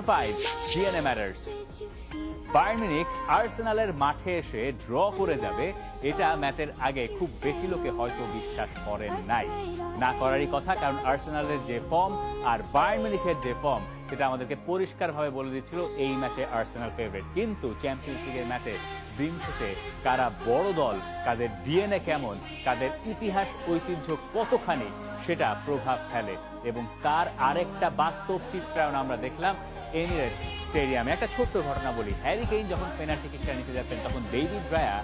5 DNA matters. Bayern Munich আর্সেনালের মাঠে এসে draw করে যাবে এটা ম্যাচের আগে খুব বেশি লোকে হয়তো বিশ্বাস করেন নাই। না করারই কথা, কারণ আর্সেনালের যে ফর্ম আর বায়ার্ন মিউনিখের যে ফর্ম সেটা আমাদেরকে পরিষ্কারভাবে বলে দিচ্ছিল এই ম্যাচে আর্সেনাল ফেভারিট। কিন্তু চ্যাম্পিয়ন্স লিগের ম্যাচে দিন শেষে কারা বড় দল, কাদের ডিএনএ কেমন, কাদের ইতিহাস ঐতিহ্য কতখানি সেটা প্রভাব ফেলে, এবং তার আরেকটা বাস্তব চিত্রায়ন আমরা দেখলাম এমিরেটস স্টেডিয়ামে। একটা ছোট্ট ঘটনা বলি, হ্যারি কেইন যখন পেনাল্টি কিকটা নিতে যাচ্ছেন তখন ডেভিড রায়া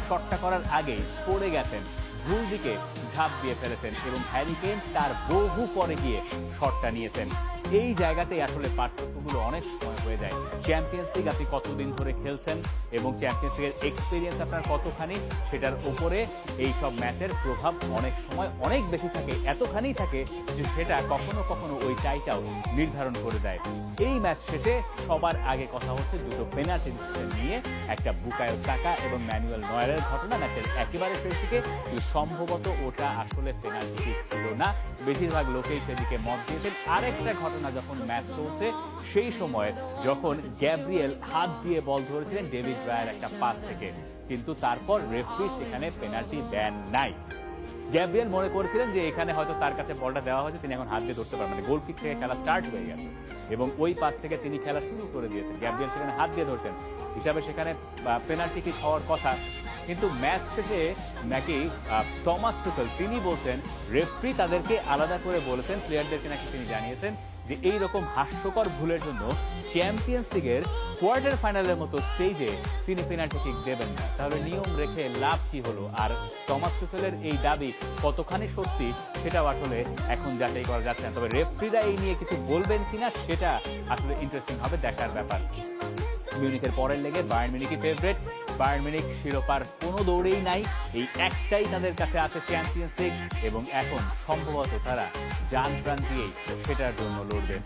শটটা করার আগেই পড়ে গেছেন, ভুল দিকে ঝাঁপ দিয়ে ফেলেছেন এবং হ্যারি কেইন তার বহু পরে গিয়ে শটটা নিয়েছেন। এই জায়গাতেই আসলে পার্থক্যগুলো অনেক সময় হয়ে যায়। চ্যাম্পিয়ন্স লিগ আপনি কতদিন ধরে খেলছেন এবং চ্যাম্পিয়ন্স লিগের এক্সপিরিয়েন্স আপনার কতখানি, সেটার উপরে এই সব ম্যাচের প্রভাব অনেক সময় অনেক বেশি থাকে, এতখানি থাকে যে সেটা কখনো কখনো ওই টাইটাও নির্ধারণ করে দেয়। এই ম্যাচ শেষে সবার আগে কথা হচ্ছে দুটো পেনাল্টি ডিসিশন নিয়ে, একটা বুকায়ো সাকা এবং ম্যানুয়েল নয়ারের ঘটনা ম্যাচের একেবারে শেষ দিকে। সম্ভবত ওটা আসলে পেনাল্টি ছিল না, বেশিরভাগ লোকেই সেদিকে মত দিয়েছেন। আরেকটা ঘটনা যখন ম্যাচ চলছে সেই সময় যখন গ্যাব্রিয়েল হাত দিয়ে বল ধরেছিলেন ডেভিড রায়ার একটা পাস থেকে, কিন্তু তারপর রেফারি সেখানে পেনাল্টি দেন নাই। গ্যাব্রিয়েল মনে করেছিলেন যে এখানে হয়তো তার কাছে বলটা দেওয়া হয়েছে, তিনি এখন হাত দিয়ে ধরতে পারবেন, মানে গোল কিক থেকে খেলা স্টার্ট হয়ে গেছে এবং ওই পাস থেকে তিনি খেলা শুরু করে দিয়েছেন। গ্যাব্রিয়েল সেখানে হাত দিয়ে ধরছেন হিসাবে সেখানে পেনাল্টি কিক হওয়ার কথা। কিন্তু ম্যাচ শেষে নাকি টমাস টুখেল তিনি বলছেন রেফারি তাদেরকে আলাদা করে বলেছেন, প্লেয়ারদেরকে নাকি তিনি জানিয়েছেন যে এই রকম হাস্যকর ভুলের জন্য চ্যাম্পিয়ন্স লিগের কোয়ার্টার ফাইনালের মতো স্টেজে তিনি পেনাল্টি কিক দেবেন না। তাহলে নিয়ম রেখে লাভ কি হলো? আর টমাস টুখেলের এই দাবি কতখানি সত্যি সেটাও আসলে এখন যাচাই করা যাচ্ছে না। তবে রেফারিরা এই নিয়ে কিছু বলবেন কিনা সেটা আসলে ইন্টারেস্টিং হবে, দেখার ব্যাপার। মিউনিখের পরের লেগে বায়ার্ন মিউনিখই ফেভারিট। বায়ার্ন মিউনিখ শিরোপার কোনো দৌড়েই নাই, এই একটাই তাদের কাছে আছে চ্যাম্পিয়ন্স লিগ, এবং এখন সম্ভবত তারা জান প্রাণ দিয়েই সেটার জন্য লড়বেন।